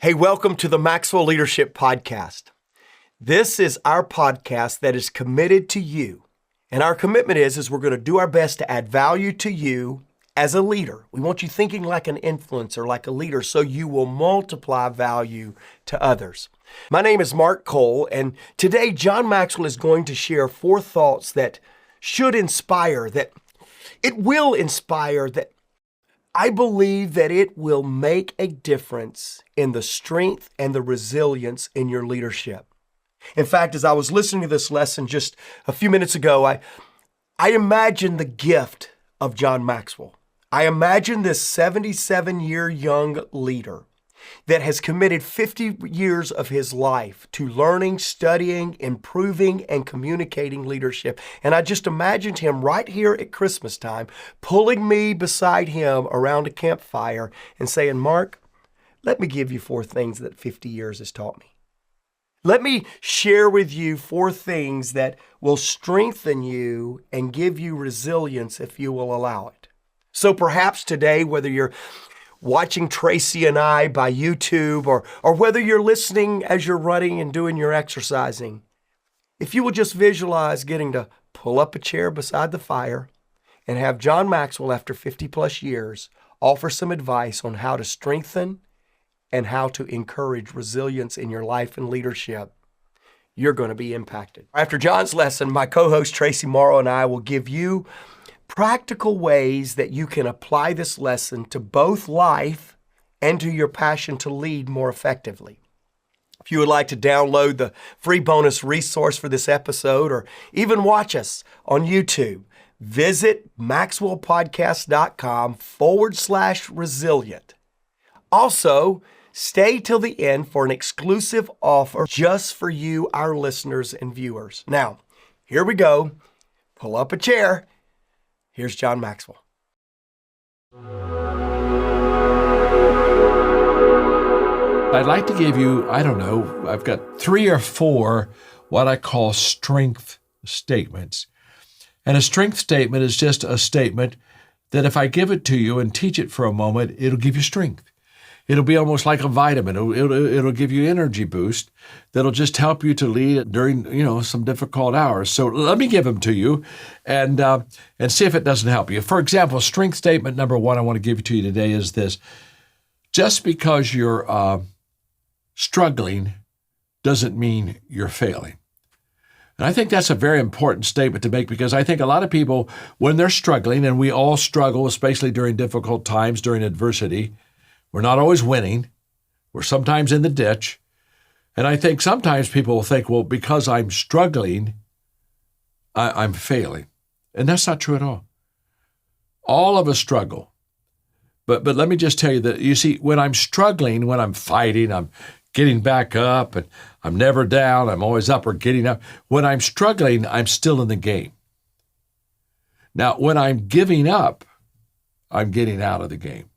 Hey, welcome to the Maxwell Leadership Podcast. This is our podcast that is committed to you. And our commitment is we're going to do our best to add value to you as a leader. We want you thinking like an influencer, like a leader, so you will multiply value to others. My name is Mark Cole, and today John Maxwell is going to share 4 thoughts that should inspire, that it will inspire, that I believe that it will make a difference in the strength and the resilience in your leadership. In fact, as I was listening to this lesson just a few minutes ago, I imagined the gift of John Maxwell. I imagine this 77-year young leader that has committed 50 years of his life to learning, studying, improving, and communicating leadership. And I just imagined him right here at Christmas time, pulling me beside him around a campfire and saying, Mark, let me give you 4 things that 50 years has taught me. Let me share with you 4 things that will strengthen you and give you resilience if you will allow it. So perhaps today, whether you're watching Tracy and I by YouTube, or whether you're listening as you're running and doing your exercising, if you will just visualize getting to pull up a chair beside the fire and have John Maxwell, after 50 plus years, offer some advice on how to strengthen and how to encourage resilience in your life and leadership, you're going to be impacted. After John's lesson, my co-host Tracy Morrow and I will give you practical ways that you can apply this lesson to both life and to your passion to lead more effectively. If you would like to download the free bonus resource for this episode or even watch us on YouTube, visit maxwellpodcast.com/resilient. Also, stay till the end for an exclusive offer just for you, our listeners and viewers. Now, here we go. Pull up a chair. Here's John Maxwell. I'd like to give you, I've got 3 or 4 what I call strength statements. And a strength statement is just a statement that if I give it to you and teach it for a moment, it'll give you strength. It'll be almost like a vitamin. It'll give you energy boost that'll just help you to lead during, some difficult hours. So let me give them to you and see if it doesn't help you. For example, strength statement number 1 I want to give to you today is this. Just because you're struggling doesn't mean you're failing. And I think that's a very important statement to make because I think a lot of people, when they're struggling, and we all struggle, especially during difficult times, during adversity, we're not always winning. We're sometimes in the ditch. And I think sometimes people will think, well, because I'm struggling, I'm failing. And that's not true at all. All of us struggle. But let me just tell you that, you see, when I'm struggling, when I'm fighting, I'm getting back up, and I'm never down, I'm always up or getting up. When I'm struggling, I'm still in the game. Now, when I'm giving up, I'm getting out of the game.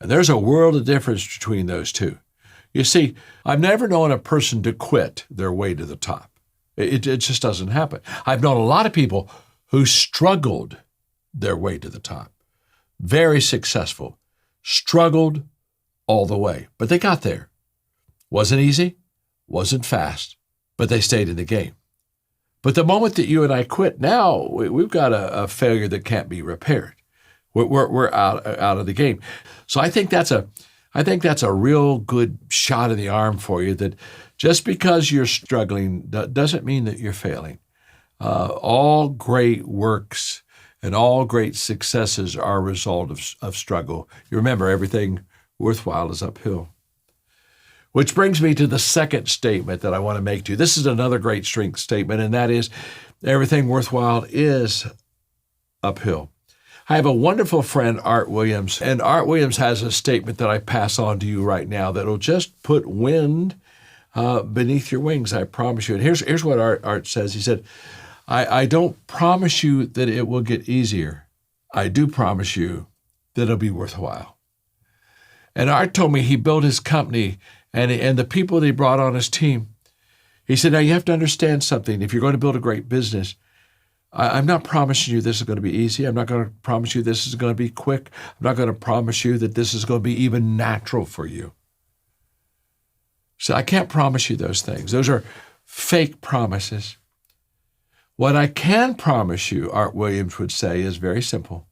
And there's a world of difference between those two. You see, I've never known a person to quit their way to the top. It just doesn't happen. I've known a lot of people who struggled their way to the top. Very successful. Struggled all the way, but they got there. Wasn't easy, wasn't fast, but they stayed in the game. But the moment that you and I quit, now we've got a failure that can't be repaired. We're out of the game. So I think that's a real good shot in the arm for you, that just because you're struggling doesn't mean that you're failing. All great works and all great successes are a result of struggle. You remember, everything worthwhile is uphill. Which brings me to the second statement that I want to make to you. This is another great strength statement, and that is everything worthwhile is uphill. I have a wonderful friend, Art Williams, and Art Williams has a statement that I pass on to you right now that'll just put wind beneath your wings, I promise you. And here's what Art says. He said, I don't promise you that it will get easier. I do promise you that it'll be worthwhile. And Art told me he built his company and the people that he brought on his team. He said, now you have to understand something. If you're going to build a great business, I'm not promising you this is going to be easy. I'm not going to promise you this is going to be quick. I'm not going to promise you that this is going to be even natural for you. So I can't promise you those things. Those are fake promises. What I can promise you, Art Williams would say, is very simple.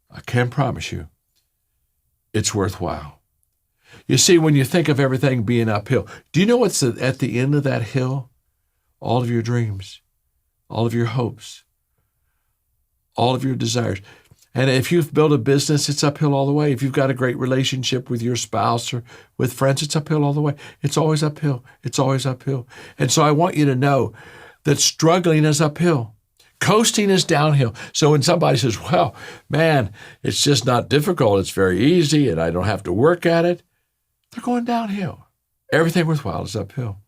I can promise you it's worthwhile. You see, when you think of everything being uphill, do you know what's at the end of that hill? All of your dreams, all of your hopes, all of your desires. And if you've built a business, it's uphill all the way. If you've got a great relationship with your spouse or with friends, it's uphill all the way. It's always uphill. It's always uphill. And so I want you to know that struggling is uphill. Coasting is downhill. So when somebody says, well, man, it's just not difficult, it's very easy, and I don't have to work at it, they're going downhill. Everything worthwhile is uphill.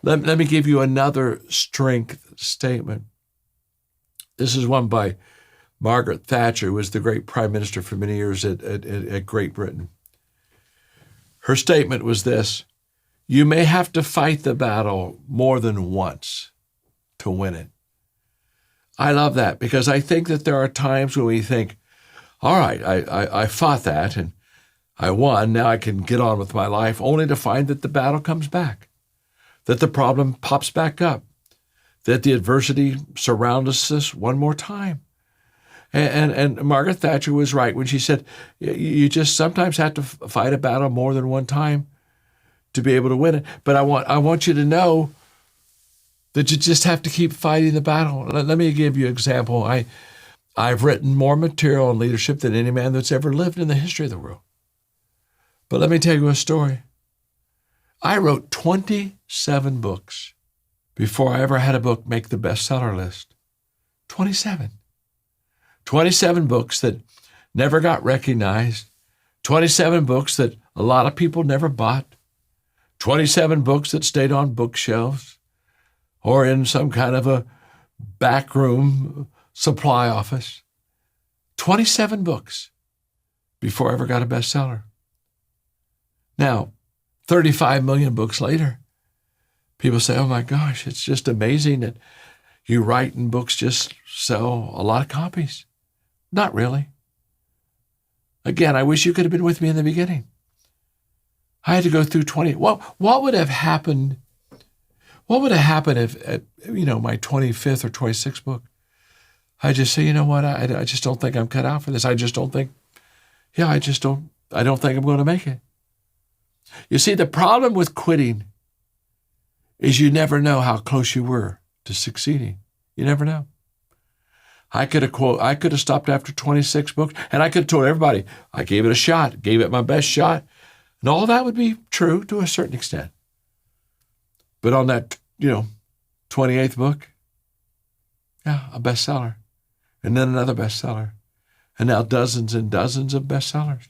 Let me give you another strength statement. This is one by Margaret Thatcher, who was the great prime minister for many years at Great Britain. Her statement was this: you may have to fight the battle more than once to win it. I love that because I think that there are times when we think, all right, I fought that and I won, now I can get on with my life, only to find that the battle comes back, that the problem pops back up, that the adversity surrounds us one more time. And Margaret Thatcher was right when she said, you just sometimes have to fight a battle more than one time to be able to win it. But I want you to know that you just have to keep fighting the battle. Let me give you an example. I've written more material on leadership than any man that's ever lived in the history of the world. But let me tell you a story. I wrote 27 books before I ever had a book make the bestseller list. 27. 27 books that never got recognized. 27 books that a lot of people never bought. 27 books that stayed on bookshelves or in some kind of a backroom supply office. 27 books before I ever got a bestseller. Now, 35 million books later, people say, oh my gosh, it's just amazing that you write and books just sell a lot of copies. Not really. Again, I wish you could have been with me in the beginning. I had to go through 20. What would have happened? What would have happened if at my 25th or 26th book, I just say, you know what, I just don't think I'm cut out for this. I don't think I'm going to make it. You see, the problem with quitting is you never know how close you were to succeeding. You never know. I could have stopped after 26 books, and I could have told everybody, I gave it a shot, gave it my best shot, and all that would be true to a certain extent. But on that, 28th book, a bestseller, and then another bestseller, and now dozens and dozens of bestsellers.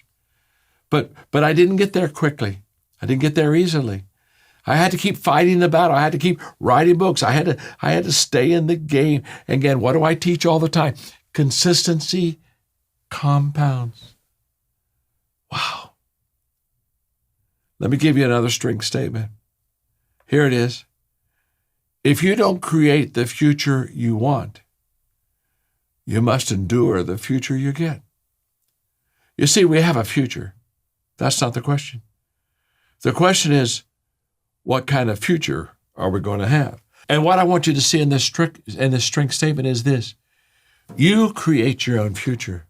But I didn't get there quickly. I didn't get there easily. I had to keep fighting the battle. I had to keep writing books. I had to stay in the game. And again, what do I teach all the time? Consistency compounds. Wow. Let me give you another strength statement. Here it is. If you don't create the future you want, you must endure the future you get. You see, we have a future. That's not the question. The question is, what kind of future are we going to have? And what I want you to see in this strength statement is this. You create your own future,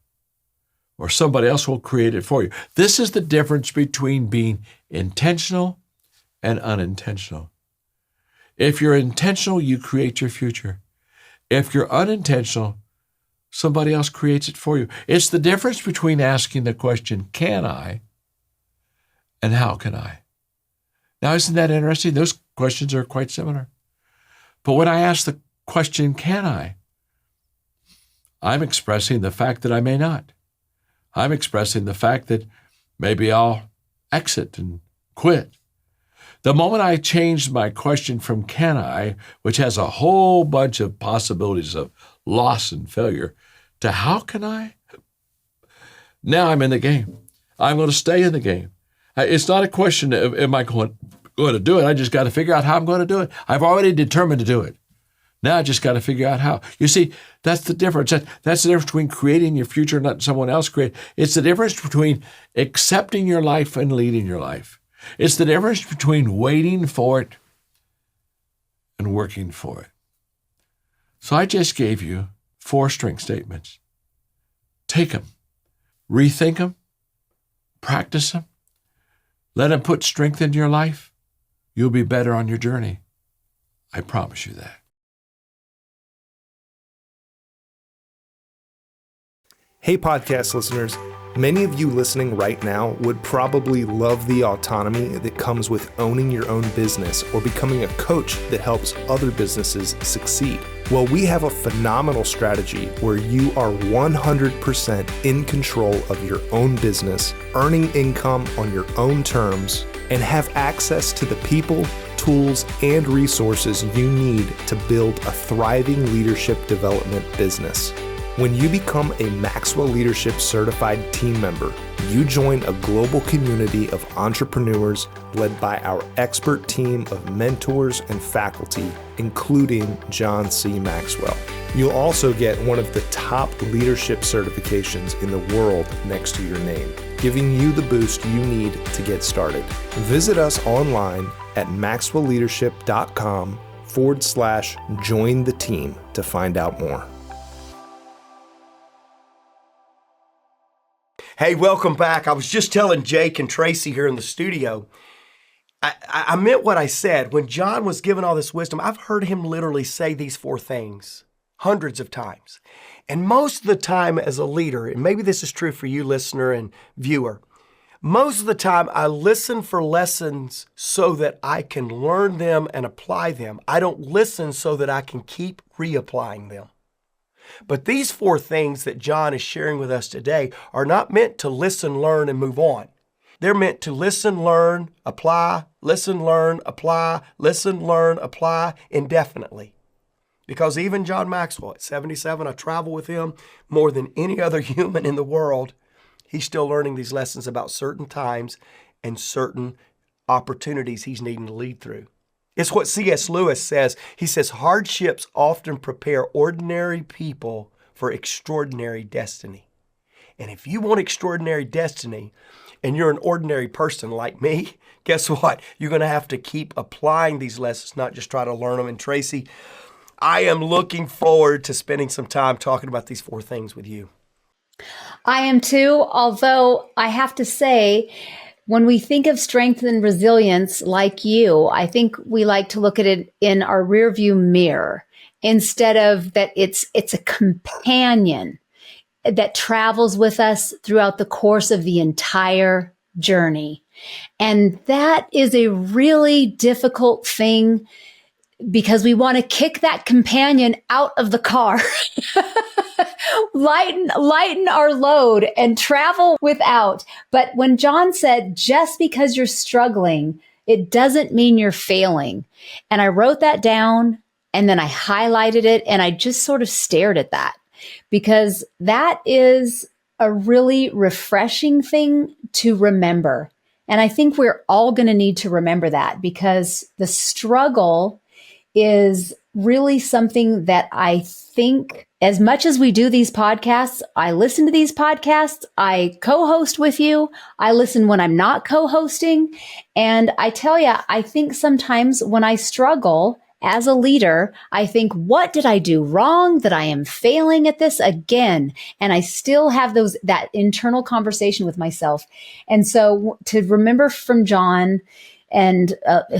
or somebody else will create it for you. This is the difference between being intentional and unintentional. If you're intentional, you create your future. If you're unintentional, somebody else creates it for you. It's the difference between asking the question, can I, and how can I? Now, isn't that interesting? Those questions are quite similar. But when I ask the question, can I? I'm expressing the fact that I may not. I'm expressing the fact that maybe I'll exit and quit. The moment I changed my question from can I, which has a whole bunch of possibilities of loss and failure, to how can I? Now I'm in the game. I'm going to stay in the game. It's not a question of am I going to do it. I just got to figure out how I'm going to do it. I've already determined to do it. Now I just got to figure out how. You see, that's the difference. That's the difference between creating your future and letting someone else create. It's the difference between accepting your life and leading your life. It's the difference between waiting for it and working for it. So I just gave you 4 strength statements. Take them, rethink them, practice them, let them put strength into your life. You'll be better on your journey. I promise you that. Hey, podcast listeners. Many of you listening right now would probably love the autonomy that comes with owning your own business or becoming a coach that helps other businesses succeed. Well, we have a phenomenal strategy where you are 100% in control of your own business, earning income on your own terms, and have access to the people, tools, and resources you need to build a thriving leadership development business. When you become a Maxwell Leadership certified team member, you join a global community of entrepreneurs led by our expert team of mentors and faculty, including John C. Maxwell. You'll also get one of the top leadership certifications in the world next to your name, giving you the boost you need to get started. Visit us online at maxwellleadership.com/join the team to find out more. Hey, welcome back. I was just telling Jake and Tracy here in the studio, I meant what I said. When John was given all this wisdom, I've heard him literally say these 4 things hundreds of times. And most of the time as a leader, and maybe this is true for you, listener and viewer, most of the time I listen for lessons so that I can learn them and apply them. I don't listen so that I can keep reapplying them. But these 4 things that John is sharing with us today are not meant to listen, learn, and move on. They're meant to listen, learn, apply, listen, learn, apply, listen, learn, apply indefinitely. Because even John Maxwell at 77, I travel with him more than any other human in the world. He's still learning these lessons about certain times and certain opportunities he's needing to lead through. It's what C.S. Lewis says. He says, hardships often prepare ordinary people for extraordinary destiny. And if you want extraordinary destiny and you're an ordinary person like me, guess what? You're going to have to keep applying these lessons, not just try to learn them. And Tracy, I am looking forward to spending some time talking about these 4 things with you. I am too, although I have to say, when we think of strength and resilience like you, I think we like to look at it in our rearview mirror instead of that it's a companion that travels with us throughout the course of the entire journey. And that is a really difficult thing because we want to kick that companion out of the car, lighten our load and travel without. But when John said, just because you're struggling, it doesn't mean you're failing. And I wrote that down and then I highlighted it and I just sort of stared at that because that is a really refreshing thing to remember. And I think we're all going to need to remember that because the struggle is really something that I think as much as we do these podcasts, I listen to these podcasts, I co-host with you, I listen when I'm not co-hosting. And I tell you, I think sometimes when I struggle as a leader, I think, what did I do wrong that I am failing at this again? And I still have that internal conversation with myself. And so to remember from John, and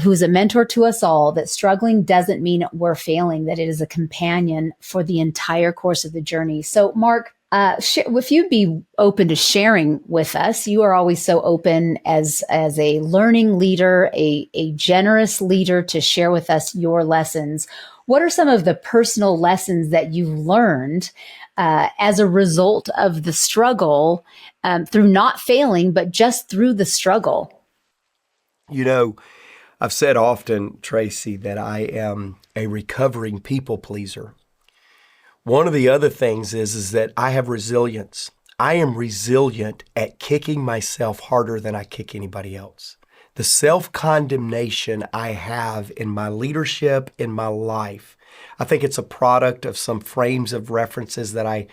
who's a mentor to us all, that struggling doesn't mean we're failing, that it is a companion for the entire course of the journey. So, Mark, if you'd be open to sharing with us, you are always so open as a learning leader, a generous leader to share with us your lessons. What are some of the personal lessons that you've learned as a result of the struggle through not failing, but just through the struggle? You know, I've said often, Tracy, that I am a recovering people pleaser. One of the other things is that I have resilience. I am resilient at kicking myself harder than I kick anybody else. The self-condemnation I have in my leadership, in my life, I think it's a product of some frames of references that I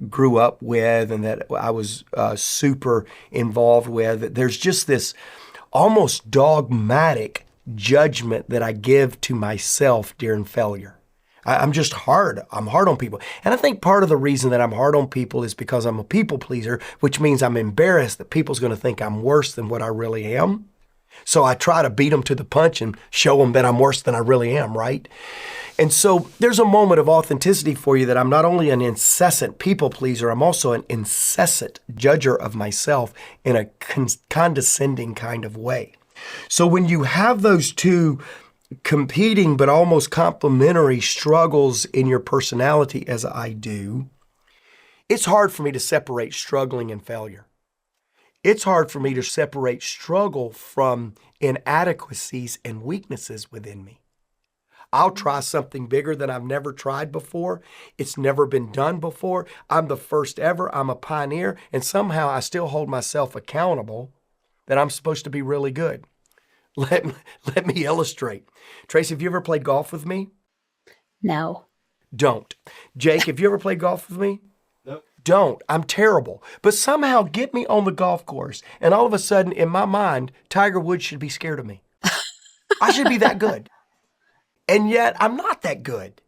grew up with and that I was super involved with. There's just this almost dogmatic judgment that I give to myself during failure. I'm just hard. I'm hard on people. And I think part of the reason that I'm hard on people is because I'm a people pleaser, which means I'm embarrassed that people's going to think I'm worse than what I really am. So I try to beat them to the punch and show them that I'm worse than I really am, right? And so there's a moment of authenticity for you that I'm not only an incessant people pleaser, I'm also an incessant judger of myself in a condescending kind of way. So when you have those two competing but almost complementary struggles in your personality, as I do, it's hard for me to separate struggling and failure. It's hard for me to separate struggle from inadequacies and weaknesses within me. I'll try something bigger than I've never tried before. It's never been done before. I'm the first ever. I'm a pioneer. And somehow I still hold myself accountable that I'm supposed to be really good. Let me illustrate. Tracy, have you ever played golf with me? No. Don't. Jake, have you ever played golf with me? Nope. Don't. I'm terrible. But somehow get me on the golf course, and all of a sudden, in my mind, Tiger Woods should be scared of me. I should be that good. And yet, I'm not that good.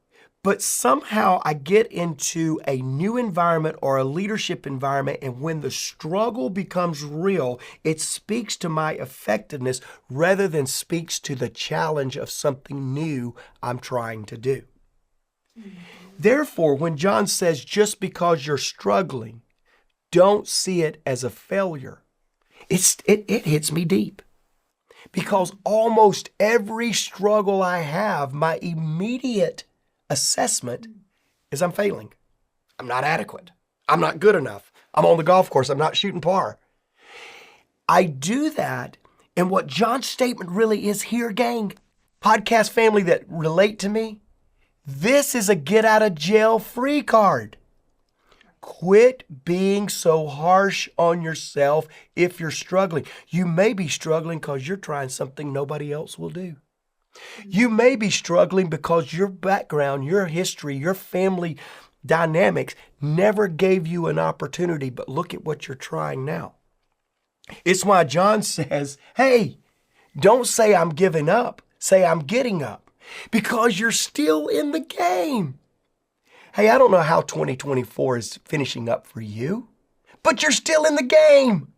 But somehow I get into a new environment or a leadership environment, and when the struggle becomes real, it speaks to my effectiveness rather than speaks to the challenge of something new I'm trying to do. Therefore, when John says, just because you're struggling, don't see it as a failure, it hits me deep. Because almost every struggle I have, my immediate assessment is I'm failing. I'm not adequate. I'm not good enough. I'm on the golf course. I'm not shooting par. I do that, and what John's statement really is here, gang, podcast family that relate to me, this is a get out of jail free card. Quit being so harsh on yourself if you're struggling. You may be struggling because you're trying something nobody else will do. You may be struggling because your background, your history, your family dynamics never gave you an opportunity, but look at what you're trying now. It's why John says, hey, don't say I'm giving up, say I'm getting up, because you're still in the game. Hey, I don't know how 2024 is finishing up for you, but you're still in the game.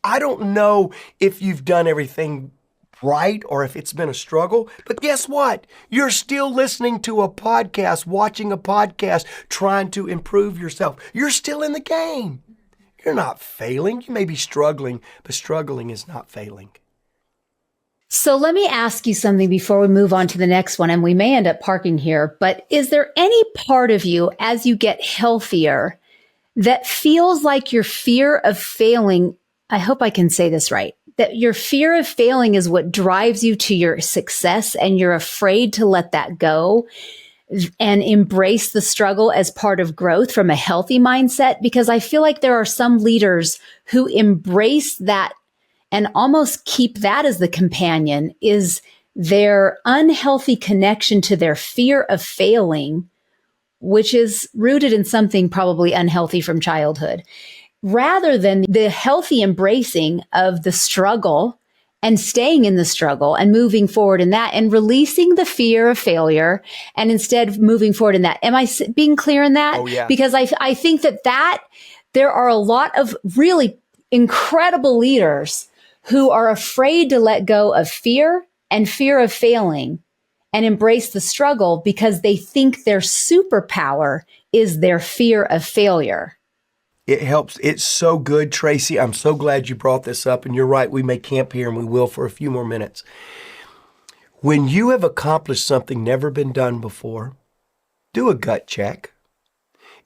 I don't know if you've done everything right or if it's been a struggle, but guess what? You're still listening to a podcast, watching a podcast, trying to improve yourself. You're still in the game. You're not failing. You may be struggling, but struggling is not failing. So let me ask you something before we move on to the next one, and we may end up parking here, but is there any part of you as you get healthier that feels like your fear of failing, I hope I can say this right, that your fear of failing is what drives you to your success and you're afraid to let that go and embrace the struggle as part of growth from a healthy mindset? Because I feel like there are some leaders who embrace that and almost keep that as the companion, is their unhealthy connection to their fear of failing, which is rooted in something probably unhealthy from childhood, rather than the healthy embracing of the struggle and staying in the struggle and moving forward in that and releasing the fear of failure and instead moving forward in that. Am I being clear in that? Oh, yeah. Because I think that there are a lot of really incredible leaders who are afraid to let go of fear and fear of failing and embrace the struggle because they think their superpower is their fear of failure. It helps. It's so good, Tracy. I'm so glad you brought this up. And you're right, we may camp here and we will for a few more minutes. When you have accomplished something never been done before, do a gut check.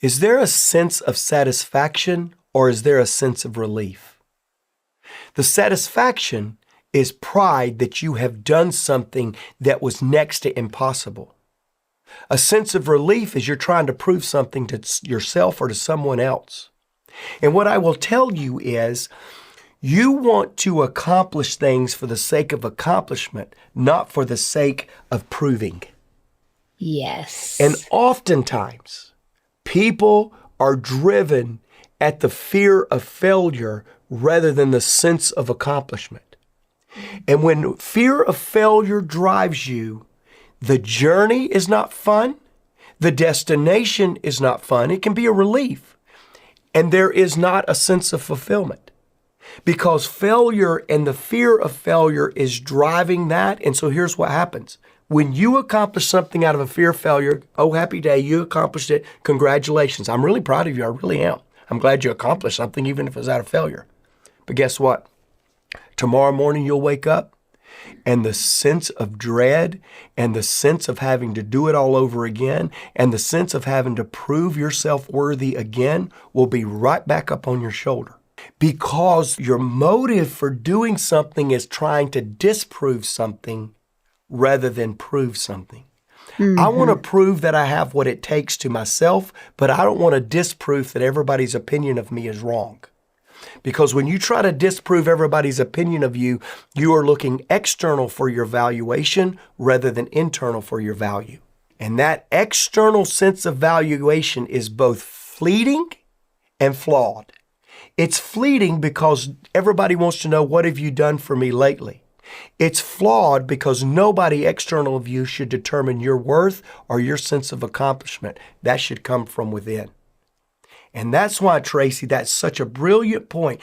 Is there a sense of satisfaction or is there a sense of relief? The satisfaction is pride that you have done something that was next to impossible. A sense of relief is you're trying to prove something to yourself or to someone else. And what I will tell you is you want to accomplish things for the sake of accomplishment, not for the sake of proving. Yes. And oftentimes, people are driven at the fear of failure rather than the sense of accomplishment. And when fear of failure drives you, the journey is not fun. The destination is not fun. It can be a relief. And there is not a sense of fulfillment because failure and the fear of failure is driving that. And so here's what happens. When you accomplish something out of a fear of failure, oh, happy day, you accomplished it. Congratulations. I'm really proud of you. I really am. I'm glad you accomplished something, even if it's out of failure. But guess what? Tomorrow morning, you'll wake up and the sense of dread and the sense of having to do it all over again and the sense of having to prove yourself worthy again will be right back up on your shoulder because your motive for doing something is trying to disprove something rather than prove something. I want to prove that I have what it takes to myself, but I don't want to disprove that everybody's opinion of me is wrong. Because when you try to disprove everybody's opinion of you, you are looking external for your valuation rather than internal for your value. And that external sense of valuation is both fleeting and flawed. It's fleeting because everybody wants to know, what have you done for me lately? It's flawed because nobody external of you should determine your worth or your sense of accomplishment. That should come from within. And that's why, Tracy, that's such a brilliant point.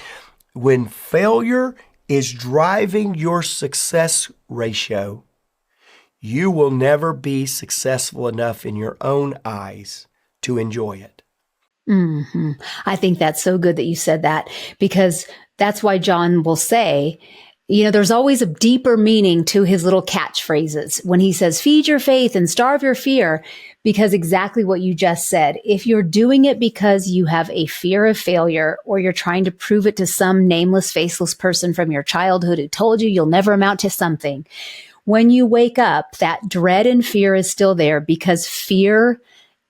When failure is driving your success ratio, you will never be successful enough in your own eyes to enjoy it. I think that's so good that you said that, because that's why John will say, you know, there's always a deeper meaning to his little catchphrases when he says, feed your faith and starve your fear, because exactly what you just said, if you're doing it because you have a fear of failure or you're trying to prove it to some nameless, faceless person from your childhood who told you you'll never amount to something, when you wake up, that dread and fear is still there because fear,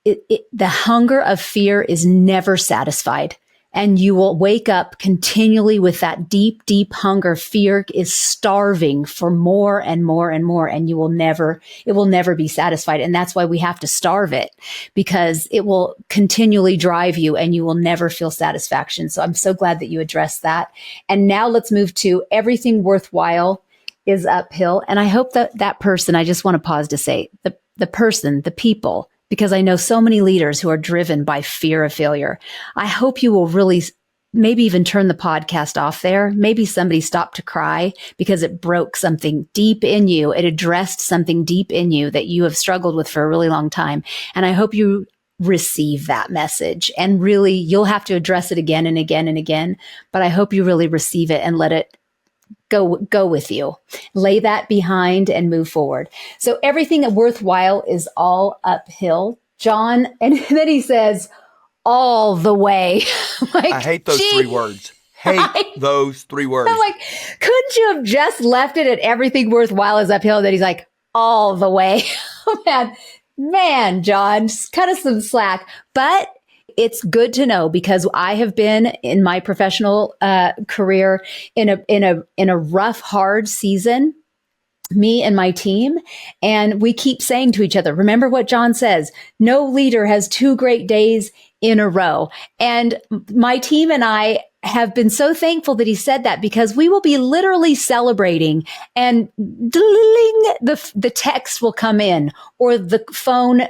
the hunger of fear is never satisfied. And you will wake up continually with that deep, deep hunger. Fear is starving for more and more and more, and it will never be satisfied. And that's why we have to starve it, because it will continually drive you and you will never feel satisfaction. So I'm so glad that you addressed that. And now let's move to everything worthwhile is uphill. And I hope that person, I just want to pause to say, the person, the people, because I know so many leaders who are driven by fear of failure. I hope you will really maybe even turn the podcast off there. Maybe somebody stopped to cry because it broke something deep in you. It addressed something deep in you that you have struggled with for a really long time. And I hope you receive that message, and really you'll have to address it again and again and again. But I hope you really receive it and let it go with you. Lay that behind and move forward. So everything worthwhile is all uphill, John. And then he says, all the way. Like, I hate those three words. Those three words. I'm like, couldn't you have just left it at everything worthwhile is uphill? That he's like, all the way. Oh, man, John, just cut us some slack. But it's good to know, because I have been in my professional career in a rough, hard season, me and my team, and we keep saying to each other, remember what John says, no leader has 2 great days in a row. And my team and I have been so thankful that he said that, because we will be literally celebrating and the text will come in, or the phone,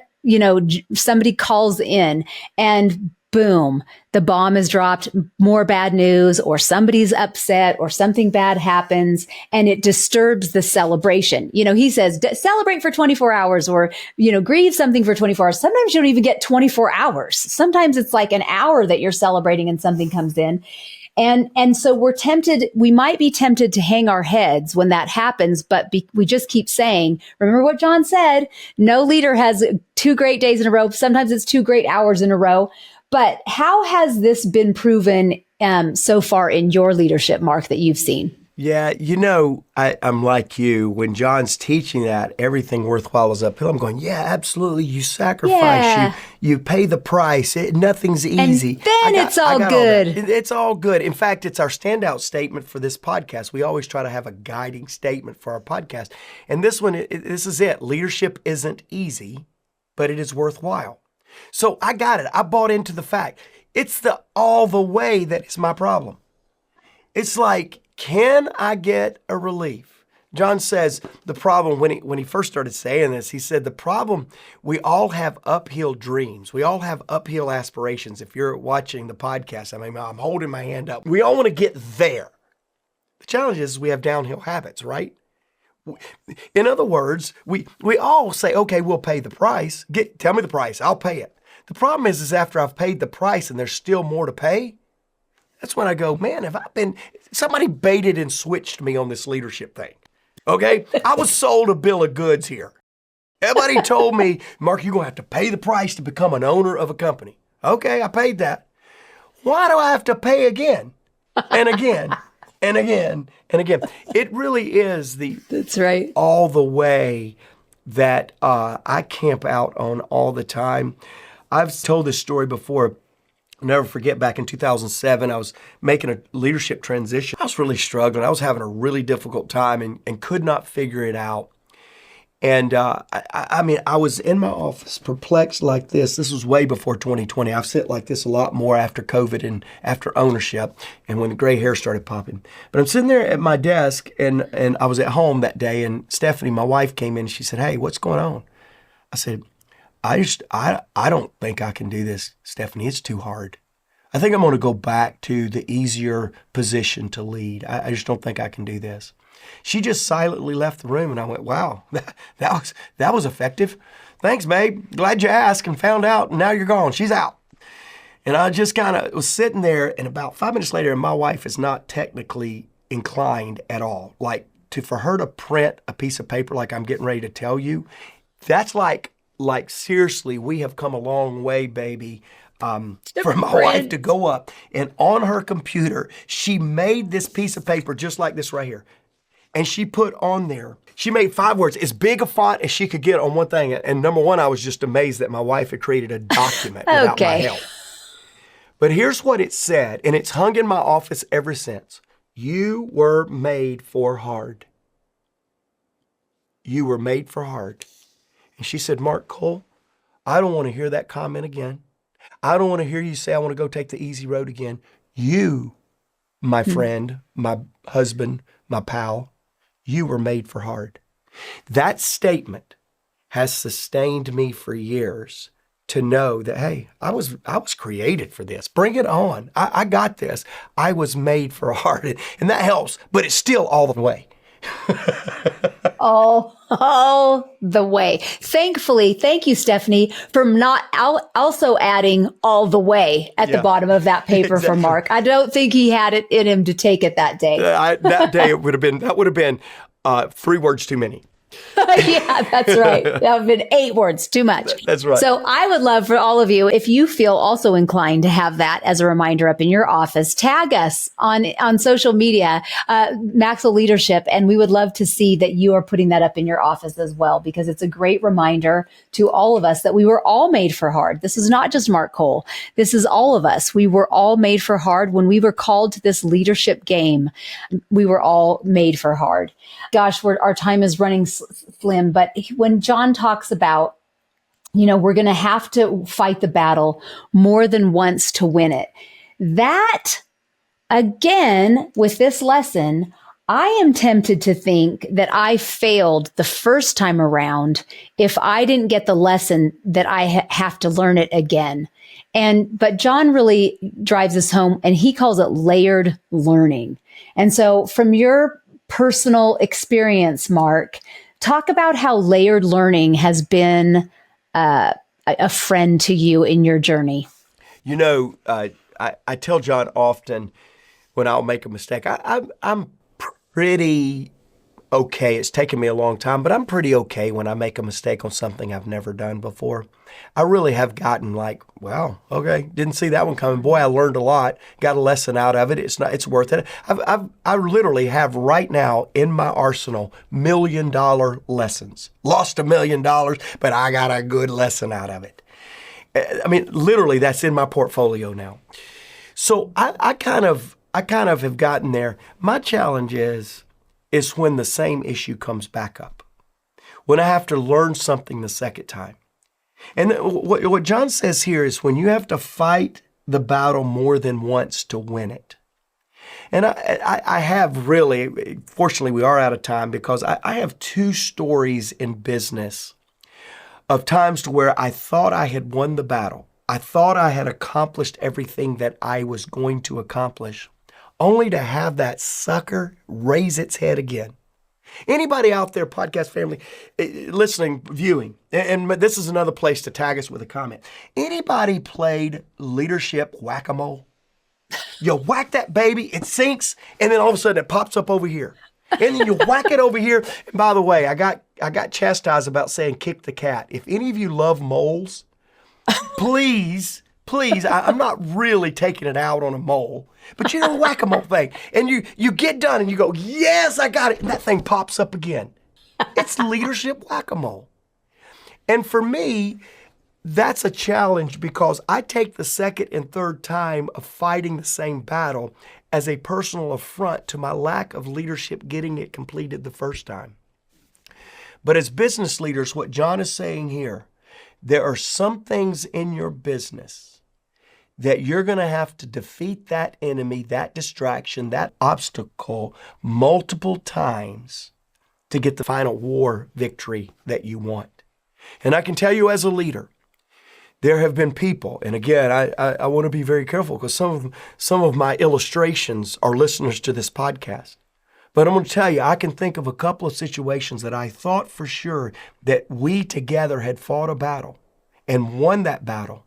somebody calls in, and boom, the bomb is dropped, more bad news, or somebody's upset, or something bad happens, and it disturbs the celebration. He says, celebrate for 24 hours, or, grieve something for 24 hours. Sometimes you don't even get 24 hours. Sometimes it's like an hour that you're celebrating and something comes in. And so we might be tempted to hang our heads when that happens, but we just keep saying, remember what John said, no leader has 2 great days in a row. Sometimes it's 2 great hours in a row. But how has this been proven so far in your leadership, Mark, that you've seen? Yeah, I'm like you. When John's teaching that everything worthwhile is uphill, I'm going, yeah, absolutely. You sacrifice, you pay the price. Nothing's easy. And then it's all good. It's all good. In fact, it's our standout statement for this podcast. We always try to have a guiding statement for our podcast. And this one, this is it. Leadership isn't easy, but it is worthwhile. So I got it. I bought into the fact. It's the all the way that is my problem. It's like, can I get a relief? John says the problem, when he first started saying this, he said the problem, we all have uphill dreams. We all have uphill aspirations. If you're watching the podcast, I mean, I'm holding my hand up. We all want to get there. The challenge is we have downhill habits, right? In other words, we all say, okay, we'll pay the price. Tell me the price, I'll pay it. The problem is after I've paid the price and there's still more to pay, that's when I go, man, somebody baited and switched me on this leadership thing. Okay? I was sold a bill of goods here. Everybody told me, Mark, you're going to have to pay the price to become an owner of a company. Okay, I paid that. Why do I have to pay again and again and again and again? It really is That's right. all the way that I camp out on all the time. I've told this story before. I'll never forget, back in 2007, I was making a leadership transition. I was really struggling. I was having a really difficult time and could not figure it out. And I was in my office perplexed like this. This was way before 2020. I've sit like this a lot more after COVID and after ownership and when the gray hair started popping. But I'm sitting there at my desk and I was at home that day, and Stephanie, my wife, came in and she said, hey, what's going on? I said, I don't think I can do this, Stephanie. It's too hard. I think I'm going to go back to the easier position to lead. I just don't think I can do this. She just silently left the room, and I went, wow, that was effective. Thanks, babe. Glad you asked and found out, and now you're gone. She's out. And I just kind of was sitting there, and about 5 minutes later, and my wife is not technically inclined at all. Like, for her to print a piece of paper like I'm getting ready to tell you, that's like seriously, we have come a long way, baby. For my wife to go up and on her computer, she made this piece of paper just like this right here. And she put on there, she made 5 words, as big a font as she could get on one thing. And number one, I was just amazed that my wife had created a document without my help. But here's what it said, and it's hung in my office ever since. You were made for hard. You were made for hard. And she said, Mark Cole, I don't want to hear that comment again. I don't want to hear you say I want to go take the easy road again. You, my friend, my husband, my pal, you were made for hard. That statement has sustained me for years to know that, hey, I was created for this. Bring it on. I got this. I was made for hard. And that helps, but it's still all the way. all the way. Thankfully, thank you, Stephanie, for not also adding all the way at the bottom of that paper for Mark. I don't think he had it in him to take it that day. That day, that would have been 3 words too many. Yeah, that's right. That would have been 8 words too much. That's right. So I would love for all of you, if you feel also inclined to have that as a reminder up in your office, tag us on social media, Maxwell Leadership, and we would love to see that you are putting that up in your office as well, because it's a great reminder to all of us that we were all made for hard. This is not just Mark Cole. This is all of us. We were all made for hard. When we were called to this leadership game, we were all made for hard. Gosh, our time is running slim, but when John talks about, we're going to have to fight the battle more than once to win it. That, again, with this lesson, I am tempted to think that I failed the first time around if I didn't get the lesson that I have to learn it again. But John really drives us home, and he calls it layered learning. And so from your personal experience, Mark, talk about how layered learning has been a friend to you in your journey. I tell John often when I'll make a mistake, I'm pretty okay. It's taken me a long time, but I'm pretty okay when I make a mistake on something I've never done before. I really have gotten like, wow, okay, didn't see that one coming. Boy, I learned a lot, got a lesson out of it. It's worth it. I literally have right now in my arsenal $1 million lessons. Lost $1 million, but I got a good lesson out of it. I mean, literally, that's in my portfolio now. So I kind of have gotten there. My challenge is when the same issue comes back up, when I have to learn something the second time. And what John says here is when you have to fight the battle more than once to win it. And I have really, fortunately, we are out of time because I have two stories in business of times to where I thought I had won the battle. I thought I had accomplished everything that I was going to accomplish, only to have that sucker raise its head again. Anybody out there, podcast family, listening, viewing, and this is another place to tag us with a comment. Anybody played leadership whack-a-mole? You whack that baby, it sinks, and then all of a sudden it pops up over here. And then you whack it over here. And by the way, I got chastised about saying kick the cat. If any of you love moles, please, I'm not really taking it out on a mole, but you know the whack-a-mole thing. And you get done and you go, yes, I got it. And that thing pops up again. It's leadership whack-a-mole. And for me, that's a challenge because I take the second and third time of fighting the same battle as a personal affront to my lack of leadership getting it completed the first time. But as business leaders, what John is saying here, there are some things in your business that you're going to have to defeat that enemy, that distraction, that obstacle multiple times to get the final war victory that you want. And I can tell you as a leader, there have been people, and again, I want to be very careful because some of my illustrations are listeners to this podcast. But I'm going to tell you, I can think of a couple of situations that I thought for sure that we together had fought a battle and won that battle,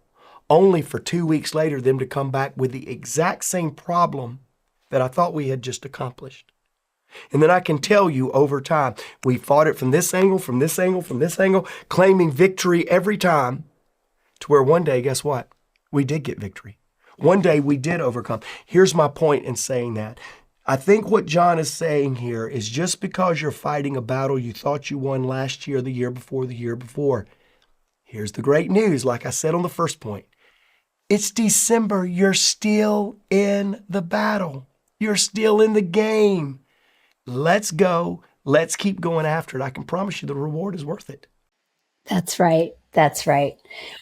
only for 2 weeks later them to come back with the exact same problem that I thought we had just accomplished. And then I can tell you over time, we fought it from this angle, from this angle, from this angle, claiming victory every time. To where one day, guess what? We did get victory. One day we did overcome. Here's my point in saying that. I think what John is saying here is just because you're fighting a battle you thought you won last year, the year before, here's the great news, like I said on the first point. It's December. You're still in the battle. You're still in the game. Let's go. Let's keep going after it. I can promise you the reward is worth it. That's right. That's right.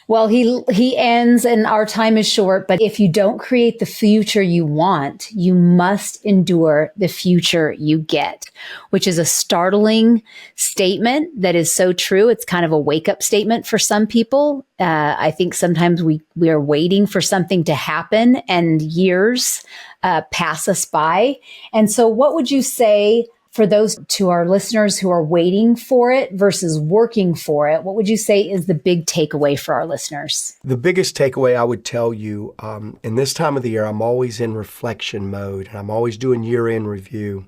Well, he ends and our time is short, but if you don't create the future you want, you must endure the future you get, which is a startling statement that is so true. It's kind of a wake-up statement for some people. I think sometimes we are waiting for something to happen and years pass us by. And so what would you say for those to our listeners who are waiting for it versus working for it? What would you say is the big takeaway for our listeners? The biggest takeaway I would tell you, in this time of the year, I'm always in reflection mode and I'm always doing year-end review.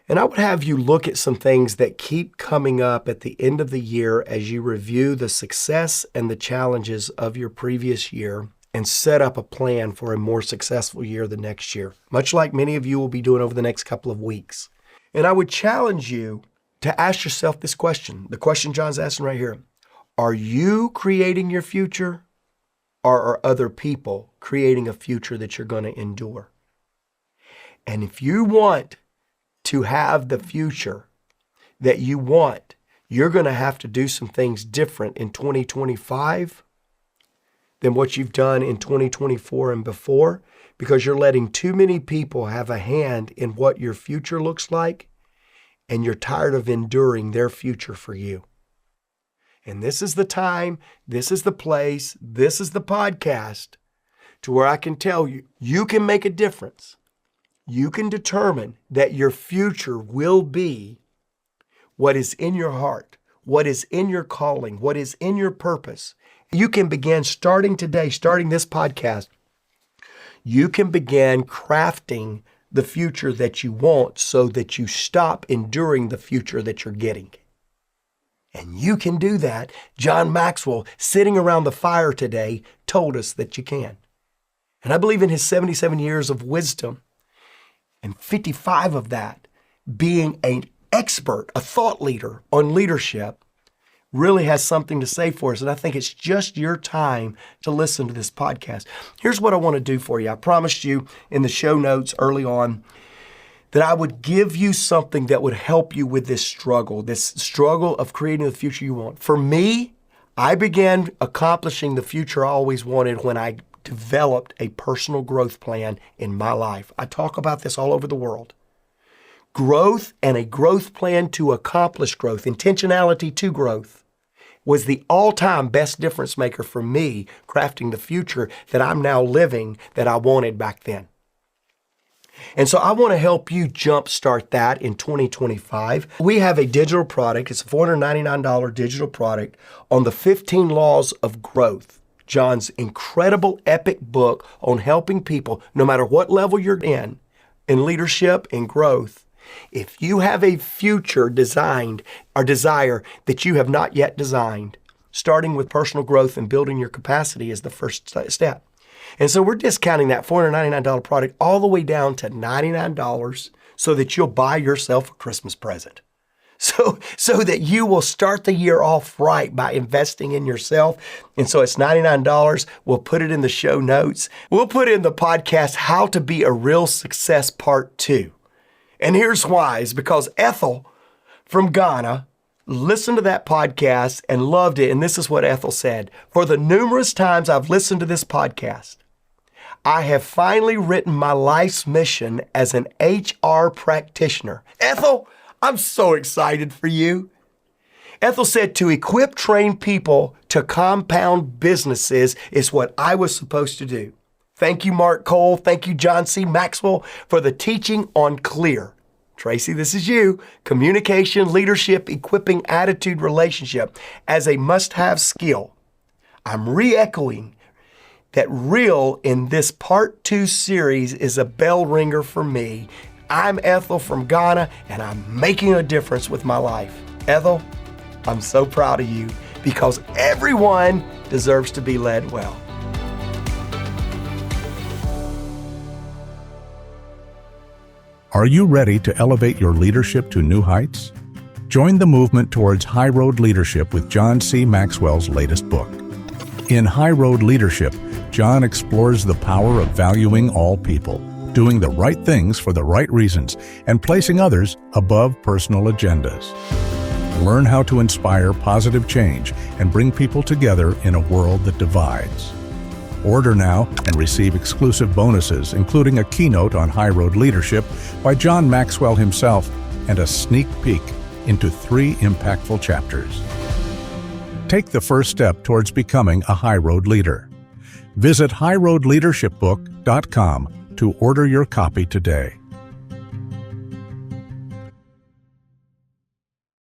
And I would have you look at some things that keep coming up at the end of the year as you review the success and the challenges of your previous year and set up a plan for a more successful year the next year, much like many of you will be doing over the next couple of weeks. And I would challenge you to ask yourself this question, the question John's asking right here. Are you creating your future, or are other people creating a future that you're going to endure? And if you want to have the future that you want, you're going to have to do some things different in 2025 than what you've done in 2024 and before, because you're letting too many people have a hand in what your future looks like, and you're tired of enduring their future for you. And this is the time, this is the place, this is the podcast to where I can tell you, you can make a difference. You can determine that your future will be what is in your heart, what is in your calling, what is in your purpose. You can begin starting today, starting this podcast. You can begin crafting the future that you want so that you stop enduring the future that you're getting. And you can do that. John Maxwell, sitting around the fire today, told us that you can. And I believe in his 77 years of wisdom, and 55 of that being an expert, a thought leader on leadership, really has something to say for us. And I think it's just your time to listen to this podcast. Here's what I want to do for you. I promised you in the show notes early on that I would give you something that would help you with this struggle of creating the future you want. For me, I began accomplishing the future I always wanted when I developed a personal growth plan in my life. I talk about this all over the world. Growth and a growth plan to accomplish growth, intentionality to growth, was the all-time best difference maker for me crafting the future that I'm now living that I wanted back then. And so I want to help you jumpstart that in 2025. We have a digital product. It's a $499 digital product on the 15 laws of growth. John's incredible, epic book on helping people, no matter what level you're in leadership, in growth. If you have a future designed or desire that you have not yet designed, starting with personal growth and building your capacity is the first step. And so we're discounting that $499 product all the way down to $99 so that you'll buy yourself a Christmas present. So that you will start the year off right by investing in yourself. And so it's $99. We'll put it in the show notes. We'll put in the podcast, How to Be a Real Success Part 2. And here's why, is because Ethel from Ghana listened to that podcast and loved it. And this is what Ethel said: for the numerous times I've listened to this podcast, I have finally written my life's mission as an HR practitioner. Ethel, I'm so excited for you. Ethel said to equip trained people to compound businesses is what I was supposed to do. Thank you, Mark Cole. Thank you, John C. Maxwell, for the teaching on CLEAR. Tracy, this is you. Communication, leadership, equipping, attitude, relationship as a must-have skill. I'm re-echoing that real in this Part 2 series is a bell ringer for me. I'm Ethel from Ghana, and I'm making a difference with my life. Ethel, I'm so proud of you because everyone deserves to be led well. Are you ready to elevate your leadership to new heights? Join the movement towards High Road Leadership with John C. Maxwell's latest book. In High Road Leadership, John explores the power of valuing all people, doing the right things for the right reasons, and placing others above personal agendas. Learn how to inspire positive change and bring people together in a world that divides. Order now and receive exclusive bonuses, including a keynote on High Road Leadership by John Maxwell himself and a sneak peek into 3 impactful chapters. Take the first step towards becoming a High Road leader. Visit highroadleadershipbook.com to order your copy today.